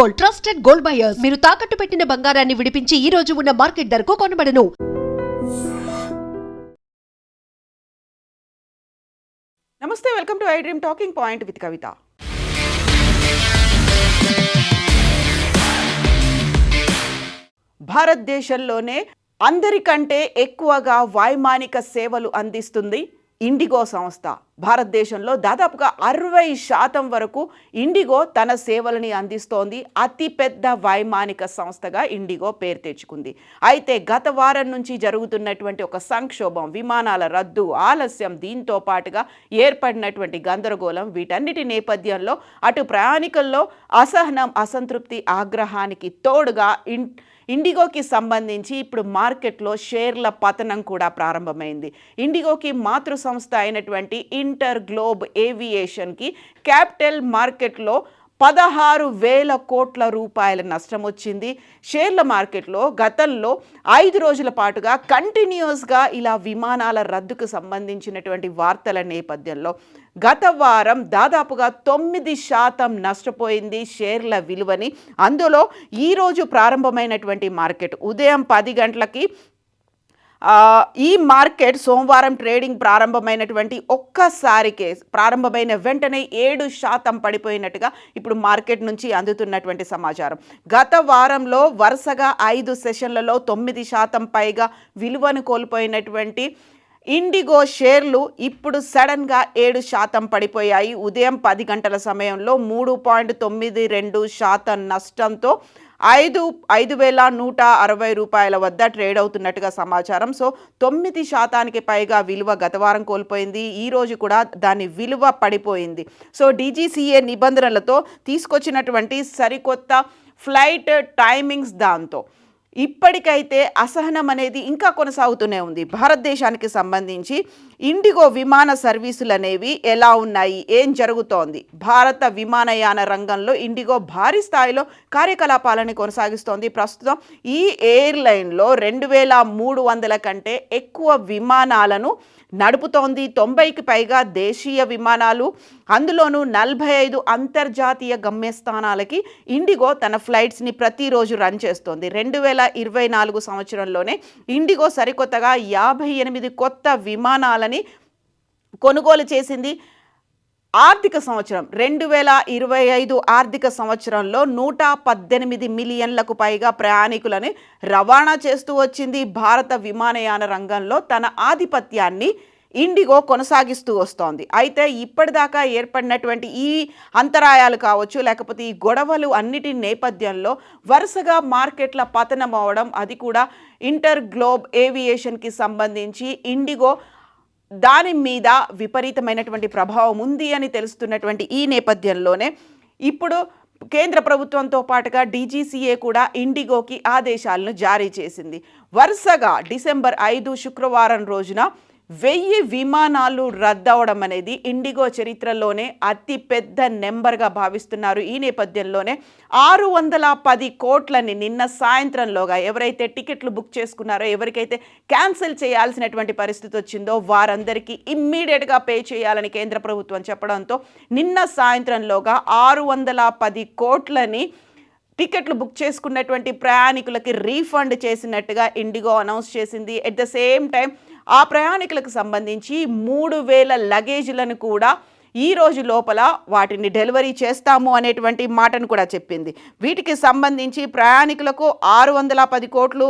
Gold, trusted gold buyers. మీరు తాకట్టు పెట్టిన బంగారాన్ని విడిపించి ఈ రోజు ఉన్న మార్కెట్ ధరకు కొనబడను. నమస్తే, welcome to I dream talking point with Kavitha. భారతదేశంలోనే అందరికంటే ఎక్కువగా వైమానిక సేవలు అందిస్తుంది ఇండిగో సంస్థ. భారతదేశంలో దాదాపుగా 60% వరకు ఇండిగో తన సేవలని అందిస్తోంది. అతిపెద్ద వైమానిక సంస్థగా ఇండిగో పేరు తెచ్చుకుంది. అయితే గత వారం నుంచి జరుగుతున్నటువంటి ఒక సంక్షోభం, విమానాల రద్దు, ఆలస్యం, దీంతో పాటుగా ఏర్పడినటువంటి గందరగోళం, వీటన్నిటి నేపథ్యంలో అటు ప్రయాణికుల్లో అసహనం, అసంతృప్తి, ఆగ్రహానికి తోడుగా ఇండిగోకి సంబంధించి ఇప్పుడు మార్కెట్లో షేర్ల పతనం కూడా ప్రారంభమైంది. ఇండిగోకి మాతృ సంస్థ అయినటువంటి ఇంటర్ గ్లోబ్ ఏవియేషన్కి క్యాపిటల్ మార్కెట్లో 16,000 కోట్ల రూపాయల నష్టం వచ్చింది. షేర్ల మార్కెట్లో గతంలో 5 రోజుల పాటుగా కంటిన్యూస్గా ఇలా విమానాల రద్దుకు సంబంధించినటువంటి వార్తల నేపథ్యంలో గత వారం దాదాపుగా 9% నష్టపోయింది షేర్ల విలువని. అందులో ఈరోజు ప్రారంభమైనటువంటి మార్కెట్ ఉదయం 10 గంటలకి ఈ మార్కెట్ సోమవారం ట్రేడింగ్ ప్రారంభమైనటువంటి ఒక్కసారికే ప్రారంభమైన వెంటనే 7% పడిపోయినట్టుగా ఇప్పుడు మార్కెట్ నుంచి అందుతున్నటువంటి సమాచారం. గత వారంలో వరుసగా 5 సెషన్లలో 9% పైగా విలువను కోల్పోయినటువంటి ఇండిగో షేర్లు ఇప్పుడు సడన్గా 7% పడిపోయాయి. ఉదయం 10 గంటల సమయంలో 3.92% నష్టంతో 5,160 రూపాయల వద్ద ట్రేడ్ అవుతున్నట్టుగా సమాచారం. సో 9% పైగా విలువ గత వారం కోల్పోయింది. ఈరోజు కూడా దాని విలువ పడిపోయింది. సో డీజీసీఏ నిబంధనలతో తీసుకొచ్చినటువంటి సరికొత్త ఫ్లైట్ టైమింగ్స్ దాంతో ఇప్పటికైతే అసహనం అనేది ఇంకా కొనసాగుతూనే ఉంది. భారతదేశానికి సంబంధించి ఇండిగో విమాన సర్వీసులు అనేవి ఎలా ఉన్నాయి, ఏం జరుగుతోంది? భారత విమానయాన రంగంలో ఇండిగో భారీ స్థాయిలో కార్యకలాపాలను కొనసాగిస్తోంది. ప్రస్తుతం ఈ ఎయిర్లైన్లో 2,300 కంటే ఎక్కువ విమానాలను నడుపుతోంది. 90కి పైగా దేశీయ విమానాలు, అందులోనూ 45 అంతర్జాతీయ గమ్యస్థానాలకి ఇండిగో తన ఫ్లైట్స్ని ప్రతిరోజు రన్ చేస్తోంది. 2024 సంవత్సరంలోనే ఇండిగో సరికొత్తగా 58 కొత్త విమానాలని కొనుగోలు చేసింది. ఆర్థిక సంవత్సరం 2025 ఆర్థిక సంవత్సరంలో 118 మిలియన్లకు పైగా ప్రయాణికులని రవాణా చేస్తూ వచ్చింది. భారత విమానయాన రంగంలో తన ఆధిపత్యాన్ని ఇండిగో కొనసాగిస్తూ వస్తోంది. అయితే ఇప్పటిదాకా ఏర్పడినటువంటి ఈ అంతరాయాలు కావచ్చు, లేకపోతే ఈ గొడవలు అన్నిటి నేపథ్యంలో వరుసగా మార్కెట్ల పతనం అవడం, అది కూడా ఇంటర్ గ్లోబ్ ఏవియేషన్కి సంబంధించి ఇండిగో దాని మీద విపరీతమైనటువంటి ప్రభావం ఉంది అని తెలుస్తున్నటువంటి ఈ నేపథ్యంలోనే ఇప్పుడు కేంద్ర ప్రభుత్వంతో పాటుగా డీజీసీఏ కూడా ఇండిగోకి ఆదేశాలను జారీ చేసింది. వరుసగా డిసెంబర్ 5 శుక్రవారం రోజున 1000 విమానాలు రద్దవడం అనేది ఇండిగో చరిత్రలోనే అతి పెద్ద నెంబర్గా భావిస్తున్నారు. ఈ నేపథ్యంలోనే 610 కోట్లని నిన్న సాయంత్రంలోగా ఎవరైతే టికెట్లు బుక్ చేసుకున్నారో, ఎవరికైతే క్యాన్సిల్ చేయాల్సినటువంటి పరిస్థితి వచ్చిందో వారందరికీ ఇమ్మీడియట్గా పే చేయాలని కేంద్ర ప్రభుత్వం చెప్పడంతో నిన్న సాయంత్రంలోగా 610 కోట్లని టికెట్లు బుక్ చేసుకున్నటువంటి ప్రయాణికులకి రీఫండ్ చేసినట్టుగా ఇండిగో అనౌన్స్ చేసింది. ఎట్ ద సేమ్ టైం ఆ ప్రయాణికులకు సంబంధించి 3,000 లగేజీలను కూడా ఈ రోజు లోపల వాటిని డెలివరీ చేస్తాము అనేటువంటి మాటను కూడా చెప్పింది. వీటికి సంబంధించి ప్రయాణికులకు 610 కోట్లు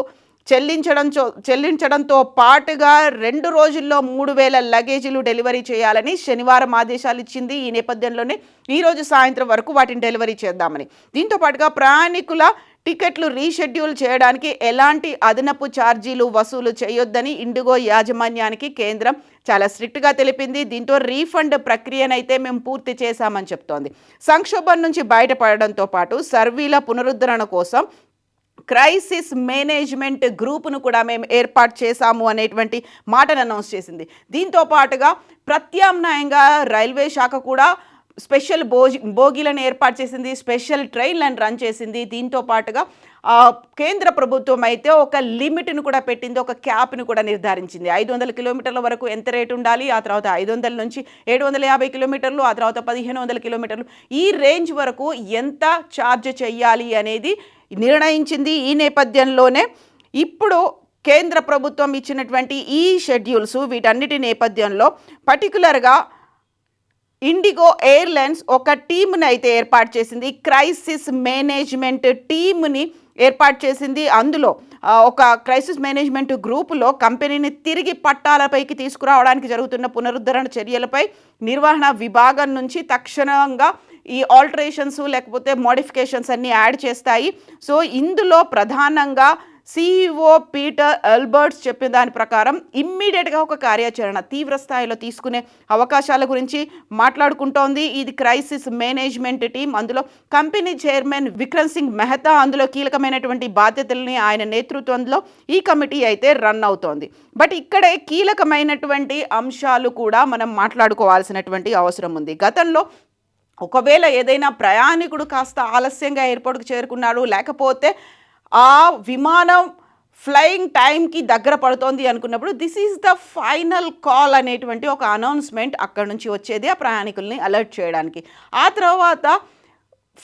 చెల్లించడంతో పాటుగా 2 రోజుల్లో 3,000 లగేజీలు డెలివరీ చేయాలని శనివారం ఆదేశాలు ఇచ్చింది. ఈ నేపథ్యంలోనే ఈరోజు సాయంత్రం వరకు వాటిని డెలివరీ చేద్దామని, దీంతో పాటుగా ప్రయాణికుల టికెట్లు రీషెడ్యూల్ చేయడానికి ఎలాంటి అదనపు ఛార్జీలు వసూలు చేయొద్దని ఇండిగో యాజమాన్యానికి కేంద్రం చాలా స్ట్రిక్ట్గా తెలిపింది. దీంతో రీఫండ్ ప్రక్రియనైతే మేము పూర్తి చేశామని చెప్తోంది. సంక్షోభం నుంచి బయటపడడంతో పాటు సర్వీల పునరుద్ధరణ కోసం క్రైసిస్ మేనేజ్మెంట్ గ్రూపును కూడా మేము ఏర్పాటు చేశాము అనేటువంటి మాటను అనౌన్స్ చేసింది. దీంతో పాటుగా ప్రత్యామ్నాయంగా రైల్వే శాఖ కూడా స్పెషల్ బోగీలను ఏర్పాటు చేసింది, స్పెషల్ ట్రైన్లను రన్ చేసింది. దీంతో పాటుగా కేంద్ర ప్రభుత్వం అయితే ఒక లిమిట్ను కూడా పెట్టింది, ఒక క్యాప్ను కూడా నిర్ధారించింది. 500 కిలోమీటర్ల వరకు ఎంత రేటు ఉండాలి, ఆ తర్వాత 500 నుంచి 750 కిలోమీటర్లు, ఆ తర్వాత 1500 కిలోమీటర్లు, ఈ రేంజ్ వరకు ఎంత ఛార్జ్ చేయాలి అనేది నిర్ణయించింది. ఈ నేపథ్యంలోనే ఇప్పుడు కేంద్ర ప్రభుత్వం ఇచ్చినటువంటి ఈ షెడ్యూల్స్ వీటన్నిటి నేపథ్యంలో పర్టికులర్గా ఇండిగో ఎయిర్లైన్స్ ఒక టీంని అయితే ఏర్పాటు చేసింది, క్రైసిస్ మేనేజ్మెంట్ టీమ్ని ఏర్పాటు చేసింది. అందులో ఒక క్రైసిస్ మేనేజ్మెంట్ గ్రూపులో కంపెనీని తిరిగి పట్టాలపైకి తీసుకురావడానికి జరుగుతున్న పునరుద్ధరణ చర్యలపై నిర్వహణ విభాగం నుంచి తక్షణంగా ఈ ఆల్టరేషన్స్ లేకపోతే మోడిఫికేషన్స్ అన్నీ యాడ్ చేస్తాయి. సో ఇందులో ప్రధానంగా CEO పీటర్ ఎల్బర్ట్స్ చెప్పిన దాని ప్రకారం ఇమ్మీడియట్గా ఒక కార్యాచరణ తీవ్ర స్థాయిలో తీసుకునే అవకాశాల గురించి మాట్లాడుకుంటోంది. ఇది క్రైసిస్ మేనేజ్మెంట్ టీం. అందులో కంపెనీ చైర్మన్ విక్రమ్ సింగ్ మెహతా అందులో కీలకమైనటువంటి బాధ్యతల్ని ఆయన నేతృత్వంలో ఈ కమిటీ అయితే రన్ అవుతోంది. బట్ ఇక్కడే కీలకమైనటువంటి అంశాలు కూడా మనం మాట్లాడుకోవాల్సినటువంటి అవసరం ఉంది. గతంలో ఒకవేళ ఏదైనా ప్రయాణికుడు కాస్త ఆలస్యంగా ఎయిర్పోర్ట్కి చేరుకున్నాడు, లేకపోతే ఆ విమానం ఫ్లయింగ్ టైంకి దగ్గర పడుతోంది అనుకున్నప్పుడు this is the final call అనేటువంటి ఒక అనౌన్స్మెంట్ అక్కడ నుంచి వచ్చేది ఆ ప్రయాణికుల్ని అలర్ట్ చేయడానికి. ఆ తర్వాత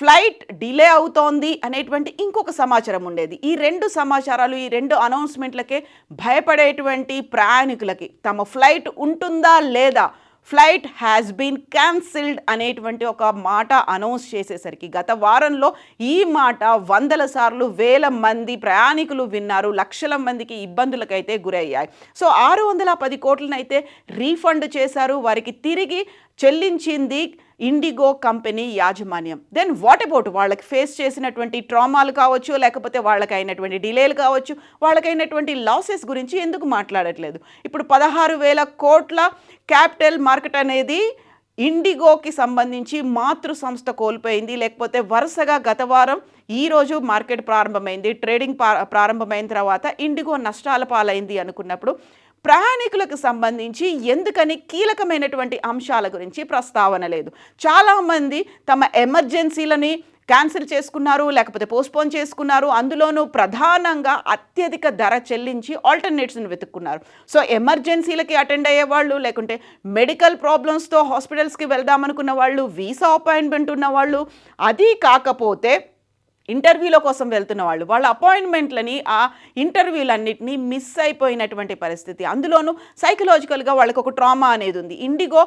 ఫ్లైట్ డిలే అవుతోంది అనేటువంటి ఇంకొక సమాచారం ఉండేది. ఈ రెండు సమాచారాలు, ఈ రెండు అనౌన్స్మెంట్లకే భయపడేటువంటి ప్రయాణికులకి తమ ఫ్లైట్ ఉంటుందా లేదా, ఫ్లైట్ హ్యాస్ బీన్ క్యాన్సిల్డ్ అనేటువంటి ఒక మాట అనౌన్స్ చేసేసరికి గత వారంలో ఈ మాట 100 సార్లు 1000 మంది ప్రయాణికులు విన్నారు, లక్షల మందికి ఇబ్బందులకైతే గురయ్యాయి. సో 610 కోట్లనైతే రీఫండ్ చేశారు, వారికి తిరిగి చెల్లించింది ఇండిగో కంపెనీ యాజమాన్యం. దెన్ వాట్ అబౌట్ వాళ్ళకి ఫేస్ చేసినటువంటి ట్రామాలు కావచ్చు, లేకపోతే వాళ్ళకైనటువంటి డిలేలు కావచ్చు, వాళ్ళకైనటువంటి లాసెస్ గురించి ఎందుకు మాట్లాడట్లేదు? ఇప్పుడు 16,000 కోట్ల క్యాపిటల్ మార్కెట్ అనేది ఇండిగోకి సంబంధించి మాతృ సంస్థ కోల్పోయింది. లేకపోతే వరుసగా గత వారం ఈరోజు మార్కెట్ ప్రారంభమైంది, ట్రేడింగ్ ప్రారంభమైన తర్వాత ఇండిగో నష్టాల పాలైంది అనుకున్నప్పుడు ప్రయాణికులకు సంబంధించి ఎందుకని కీలకమైనటువంటి అంశాల గురించి ప్రస్తావన లేదు. చాలామంది తమ ఎమర్జెన్సీలని క్యాన్సిల్ చేసుకున్నారు, లేకపోతే పోస్ట్పోన్ చేసుకున్నారు. అందులోనూ ప్రధానంగా అత్యధిక ధర చెల్లించి ఆల్టర్నేట్స్ని వెతుక్కున్నారు. సో ఎమర్జెన్సీలకి అటెండ్ అయ్యే వాళ్ళు, లేకుంటే మెడికల్ ప్రాబ్లమ్స్తో హాస్పిటల్స్కి వెళ్దామనుకున్న వాళ్ళు, వీసా అపాయింట్మెంట్ ఉన్న వాళ్ళు, అది కాకపోతే ఇంటర్వ్యూల కోసం వెళ్తున్న వాళ్ళు, వాళ్ళ అపాయింట్మెంట్లని ఆ ఇంటర్వ్యూలన్నింటినీ మిస్ అయిపోయినటువంటి పరిస్థితి. అందులోనూ సైకలాజికల్గా వాళ్ళకి ఒక ట్రామా అనేది ఉంది. ఇండిగో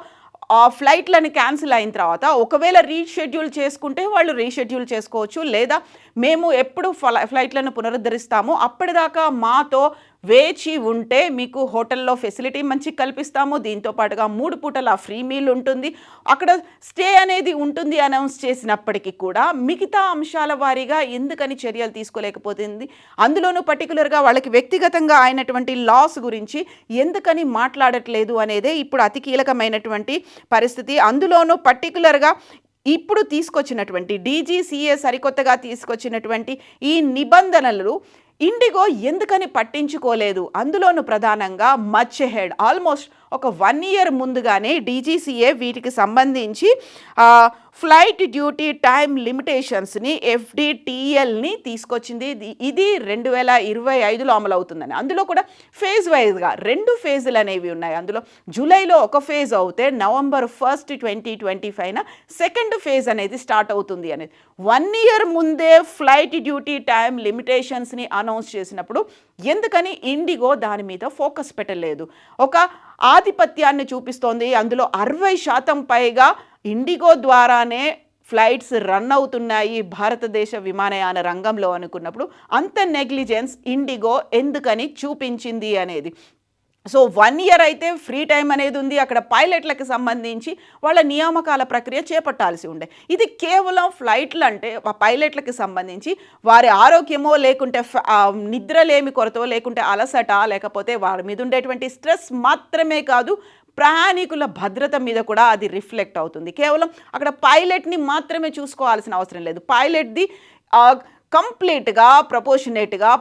ఆ ఫ్లైట్లను క్యాన్సిల్ అయిన తర్వాత ఒకవేళ రీషెడ్యూల్ చేసుకుంటే వాళ్ళు రీషెడ్యూల్ చేసుకోవచ్చు, లేదా మేము ఎప్పుడు ఫ్లైట్లను పునరుద్ధరిస్తాము అప్పటిదాకా మాతో వేచి ఉంటే మీకు హోటల్లో ఫెసిలిటీ మంచి కల్పిస్తాము, దీంతో పాటుగా 3 పూటల ఫ్రీ మీల్ ఉంటుంది, అక్కడ స్టే అనేది ఉంటుంది అనౌన్స్ చేసినప్పటికీ కూడా మిగతా అంశాల వారీగా ఎందుకని చర్యలు తీసుకోలేకపోతుంది? అందులోనూ పర్టికులర్గా వాళ్ళకి వ్యక్తిగతంగా అయినటువంటి లాస్ గురించి ఎందుకని మాట్లాడట్లేదు అనేదే ఇప్పుడు అతి కీలకమైనటువంటి పరిస్థితి. అందులోనూ పర్టికులర్గా ఇప్పుడు తీసుకొచ్చినటువంటి DGCA సరికొత్తగా తీసుకొచ్చినటువంటి ఈ నిబంధనలు ఇండిగో ఎందుకని పట్టించుకోలేదు? అందులోనూ ప్రధానంగా మచ్ హెడ్ ఆల్మోస్ట్ ఒక 1 year ముందుగానే DGCA వీటికి సంబంధించి ఫ్లైట్ డ్యూటీ టైం లిమిటేషన్స్ని FDTLని తీసుకొచ్చింది. ఇది 2025లో అమలు అవుతుందని. అందులో కూడా ఫేజ్ వైజ్గా 2 ఫేజులు అనేవి ఉన్నాయి. అందులో జూలైలో ఒక ఫేజ్ అవుతే November 1, 2025 సెకండ్ ఫేజ్ అనేది స్టార్ట్ అవుతుంది అనేది. 1 year ముందే ఫ్లైట్ డ్యూటీ టైం లిమిటేషన్స్ని అనౌన్స్ చేసినప్పుడు ఎందుకని ఇండిగో దాని మీద ఫోకస్ పెట్టలేదు? ఒక ఆధిపత్యాన్ని చూపిస్తోంది. అందులో 60% పైగా ఇండిగో ద్వారానే ఫ్లైట్స్ రన్ అవుతున్నాయి భారతదేశ విమానయాన రంగంలో అనుకున్నప్పుడు అంత నెగ్లిజెన్స్ ఇండిగో ఎందుకని చూపించింది అనేది. సో 1 year అయితే ఫ్రీ టైం అనేది ఉంది. అక్కడ పైలట్లకు సంబంధించి వాళ్ళ నియామకాల ప్రక్రియ చేపట్టాల్సి ఉండే. ఇది కేవలం ఫ్లైట్లు అంటే పైలట్లకు సంబంధించి వారి ఆరోగ్యమో, లేకుంటే నిద్రలేమి కొరతో, లేకుంటే అలసట, లేకపోతే వారి మీద ఉండేటువంటి స్ట్రెస్ మాత్రమే కాదు, ప్రయాణికుల భద్రత మీద కూడా అది రిఫ్లెక్ట్ అవుతుంది. కేవలం అక్కడ పైలట్ని మాత్రమే చూసుకోవాల్సిన అవసరం లేదు. పైలట్ది కంప్లీట్గా ప్రపోర్షనేట్గా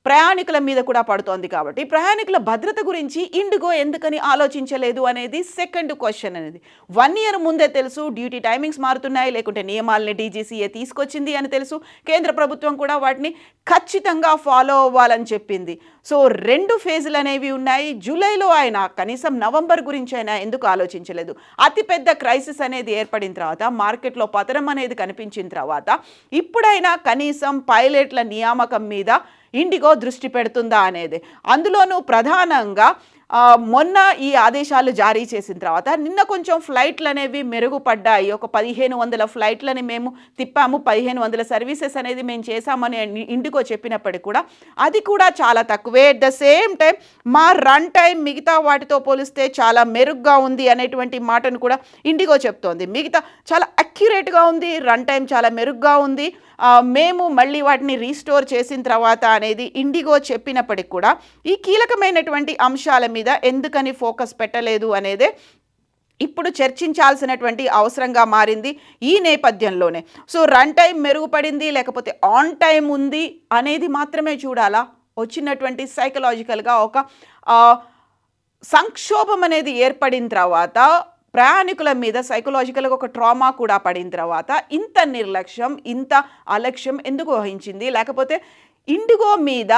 ప్రయాణికుల మీద కూడా పడుతోంది. కాబట్టి ప్రయాణికుల భద్రత గురించి ఇండిగో ఎందుకని ఆలోచించలేదు అనేది సెకండ్ క్వశ్చన్ అనేది. 1 year ముందే తెలుసు డ్యూటీ టైమింగ్స్ మారుతున్నాయి, లేకుంటే నియమాలని DGCA తీసుకొచ్చింది అని తెలుసు. కేంద్ర ప్రభుత్వం కూడా వాటిని ఖచ్చితంగా ఫాలో అవ్వాలని చెప్పింది. సో 2 ఫేజులు అనేవి ఉన్నాయి. జూలైలో అయినా కనీసం నవంబర్ గురించి అయినా ఎందుకు ఆలోచించలేదు? అతిపెద్ద క్రైసిస్ అనేది ఏర్పడిన తర్వాత, మార్కెట్లో పతనం అనేది కనిపించిన తర్వాత ఇప్పుడైనా కనీసం పైలట్ల నియామకం మీద ఇండిగో దృష్టి పెడుతుందా అనేది. అందులోనూ ప్రధానంగా మొన్న ఈ ఆదేశాలు జారీ చేసిన తర్వాత నిన్న కొంచెం ఫ్లైట్లు అనేవి మెరుగుపడ్డాయి. ఒక 1500 ఫ్లైట్లని మేము తిప్పాము, 1500 సర్వీసెస్ అనేది మేము చేశామని ఇండిగో చెప్పినప్పటికీ కూడా అది కూడా చాలా తక్కువే. అట్ ద సేమ్ టైం మా రన్ టైం మిగతా వాటితో పోలిస్తే చాలా మెరుగ్గా ఉంది అనేటువంటి మాటను కూడా ఇండిగో చెప్తోంది. మిగతా చాలా అక్యురేట్గా ఉంది, రన్ టైం చాలా మెరుగ్గా ఉంది, మేము మళ్ళీ వాటిని రీస్టోర్ చేసిన తర్వాత అనేది ఇండిగో చెప్పినప్పటికి కూడా ఈ కీలకమైనటువంటి అంశాల మీద ఎందుకని ఫోకస్ పెట్టలేదు అనేదే ఇప్పుడు చర్చించాల్సినటువంటి అవసరంగా మారింది ఈ నేపథ్యంలోనే. సో రన్ టైం మెరుగుపడింది లేకపోతే ఆన్ టైం ఉంది అనేది మాత్రమే చూడాలా? వచ్చినటువంటి సైకలాజికల్గా ఒక సంక్షోభం అనేది ఏర్పడిన తర్వాత, ప్రయాణికుల మీద సైకలాజికల్గా ఒక ట్రామా కూడా పడిన తర్వాత ఇంత నిర్లక్ష్యం, ఇంత అలక్ష్యం ఎందుకు వహించింది? లేకపోతే ఇండిగో మీద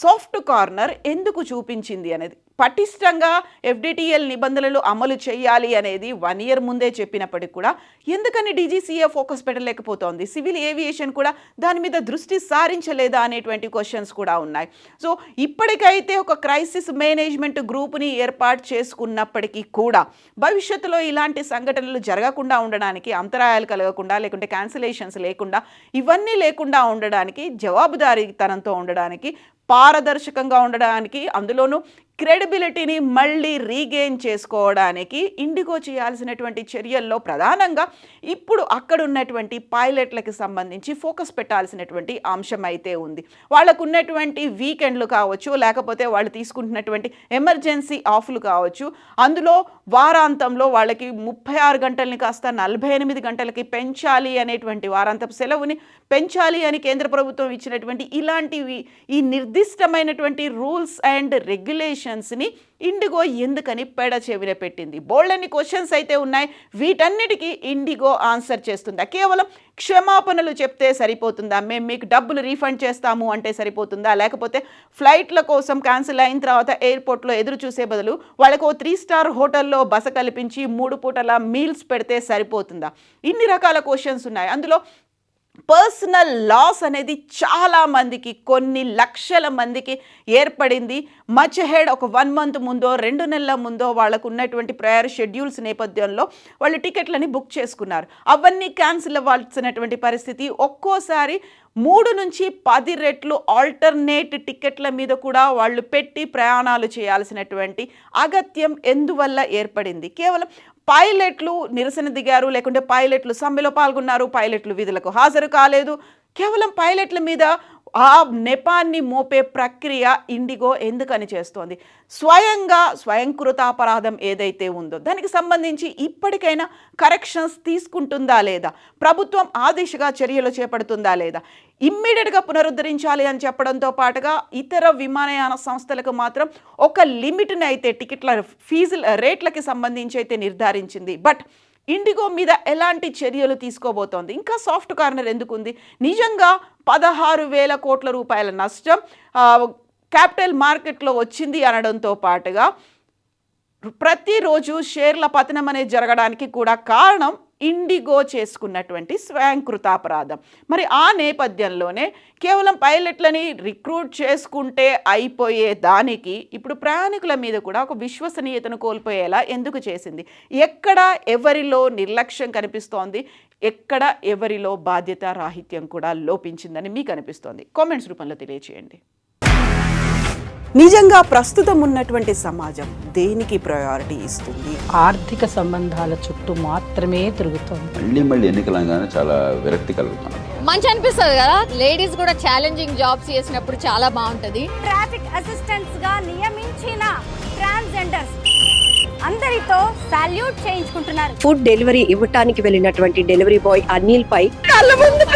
సాఫ్ట్ కార్నర్ ఎందుకు చూపించింది అనేది. పటిష్టంగా FDTL నిబంధనలు అమలు చేయాలి అనేది 1 year ముందే చెప్పినప్పటికి కూడా ఎందుకని DGCA ఫోకస్ పెట్టలేకపోతోంది? సివిల్ ఏవియేషన్ కూడా దాని మీద దృష్టి సారించలేదా అనేటువంటి క్వశ్చన్స్ కూడా ఉన్నాయి. సో ఇప్పటికైతే ఒక క్రైసిస్ మేనేజ్మెంట్ గ్రూప్ని ఏర్పాటు చేసుకున్నప్పటికీ కూడా భవిష్యత్తులో ఇలాంటి సంఘటనలు జరగకుండా ఉండడానికి, అంతరాయాలు కలగకుండా, లేకుంటే క్యాన్సిలేషన్స్ లేకుండా, ఇవన్నీ లేకుండా ఉండడానికి, జవాబుదారీతనంతో ఉండడానికి, పారదర్శకంగా ఉండడానికి, అందులోనూ క్రెడిబిలిటీని మళ్ళీ రీగెయిన్ చేసుకోవడానికి ఇండిగో చేయాల్సినటువంటి చర్యల్లో ప్రధానంగా ఇప్పుడు అక్కడ ఉన్నటువంటి పైలట్లకి సంబంధించి ఫోకస్ పెట్టాల్సినటువంటి అంశం అయితే ఉంది. వాళ్ళకు ఉన్నటువంటి వీకెండ్లు కావచ్చు, లేకపోతే వాళ్ళు తీసుకుంటున్నటువంటి ఎమర్జెన్సీ ఆఫ్లు కావచ్చు, అందులో వారాంతంలో వాళ్ళకి 36 గంటలని కాస్త 48 గంటలకి పెంచాలి అనేటువంటి, వారాంతపు సెలవుని పెంచాలి అని కేంద్ర ప్రభుత్వం ఇచ్చినటువంటి ఇలాంటివి ఈ నిర్దిష్టమైనటువంటి రూల్స్ అండ్ రెగ్యులేషన్స్ని ఇండిగో ఎందుకని పెడ చెవిన పెట్టింది? బోల్డన్ని క్వశ్చన్స్ అయితే ఉన్నాయి. వీటన్నిటికీ ఇండిగో ఆన్సర్ చేస్తుందా? కేవలం క్షమాపణలు చెప్తే సరిపోతుందా? మేము మీకు డబ్బులు రీఫండ్ చేస్తాము అంటే సరిపోతుందా? లేకపోతే ఫ్లైట్ల కోసం క్యాన్సిల్ అయిన తర్వాత ఎయిర్పోర్ట్లో ఎదురు చూసే బదులు వాళ్ళకు 3 star హోటల్లో బస కల్పించి 3 పూటల మీల్స్ పెడితే సరిపోతుందా? ఇన్ని రకాల క్వశ్చన్స్ ఉన్నాయి. అందులో పర్సనల్ లాస్ అనేది చాలా మందికి, కొన్ని లక్షల మందికి ఏర్పడింది. మచ్ హెడ్ ఒక 1 month ముందో 2 నెలల ముందో వాళ్ళకు ఉన్నటువంటి ప్రయర్ షెడ్యూల్స్ నేపథ్యంలో వాళ్ళు టికెట్లని బుక్ చేసుకున్నారు. అవన్నీ క్యాన్సిల్ అవ్వాల్సినటువంటి పరిస్థితి. ఒక్కోసారి 3 నుంచి 10 రెట్లు ఆల్టర్నేట్ టికెట్ల మీద కూడా వాళ్ళు పెట్టి ప్రయాణాలు చేయాల్సినటువంటి అగత్యం ఎందువల్ల ఏర్పడింది? కేవలం పైలట్లు నిరసన దిగారు, లేకుంటే పైలట్లు సమ్మెలో పాల్గొన్నారు, పైలట్లు విధులకు హాజరు కాలేదు. కేవలం పైలట్ల మీద ఆ నెపాన్ని మోపే ప్రక్రియ ఇండిగో ఎందుకని చేస్తోంది? స్వయంగా స్వయంకృతాపరాధం ఏదైతే ఉందో దానికి సంబంధించి ఇప్పటికైనా కరెక్షన్స్ తీసుకుంటుందా లేదా? ప్రభుత్వం ఆ దిశగా చర్యలు చేపడుతుందా లేదా? ఇమ్మీడియట్గా పునరుద్ధరించాలి అని చెప్పడంతో పాటుగా ఇతర విమానయాన సంస్థలకు మాత్రం ఒక లిమిట్ని అయితే టికెట్ల ఫీజుల రేట్లకి సంబంధించి అయితే నిర్ధారించింది. బట్ ఇండిగో మీద ఎలాంటి చర్యలు తీసుకోబోతోంది? ఇంకా సాఫ్ట్ కార్నర్ ఎందుకుంది? నిజంగా 16,000 కోట్ల రూపాయల నష్టం క్యాపిటల్ మార్కెట్లో వచ్చింది అనడంతో పాటుగా ప్రతిరోజు షేర్ల పతనం అనేది జరగడానికి కూడా కారణం ఇండిగో చేసుకున్నటువంటి స్వయంకృతాపరాధం. మరి ఆ నేపథ్యంలోనే కేవలం పైలట్లని రిక్రూట్ చేసుకుంటే అయిపోయే దానికి ఇప్పుడు ప్రయాణికుల మీద కూడా ఒక విశ్వసనీయతను కోల్పోయేలా ఎందుకు చేసింది? ఎక్కడ ఎవరిలో నిర్లక్ష్యం కనిపిస్తోంది? ఎక్కడ ఎవరిలో బాధ్యత రాహిత్యం కూడా లోపించిందని మీకు అనిపిస్తోంది? కామెంట్స్ రూపంలో తెలియచేయండి. నిజంగా ప్రస్తుతం ఉన్నటువంటి సమాజం దేనికి ప్రయారిటీ ఇస్తుంది? ఆర్థిక సంబంధాల చుట్టూ మాత్రమే తిరుగుతుంది. మళ్ళీ ఎన్నికలంగానే చాలా విరక్తి కలుగుతాను. మంచి అనిపిస్తుంది కదా, లేడీస్ కూడా ఛాలెంజింగ్ జాబ్స్ చేసినప్పుడు చాలా బాగుంటది. ట్రాఫిక్ అసిస్టెంట్స్ గా నియమించిన ట్రాన్స్జెండర్స్ అందరితో సాల్యూట్ చేయించుకుంటున్నారు. ఫుడ్ డెలివరీ ఇవ్వటానికి వెళ్ళినటువంటి డెలివరీ బాయ్ అనిల్ పై కళ్ళ ముందు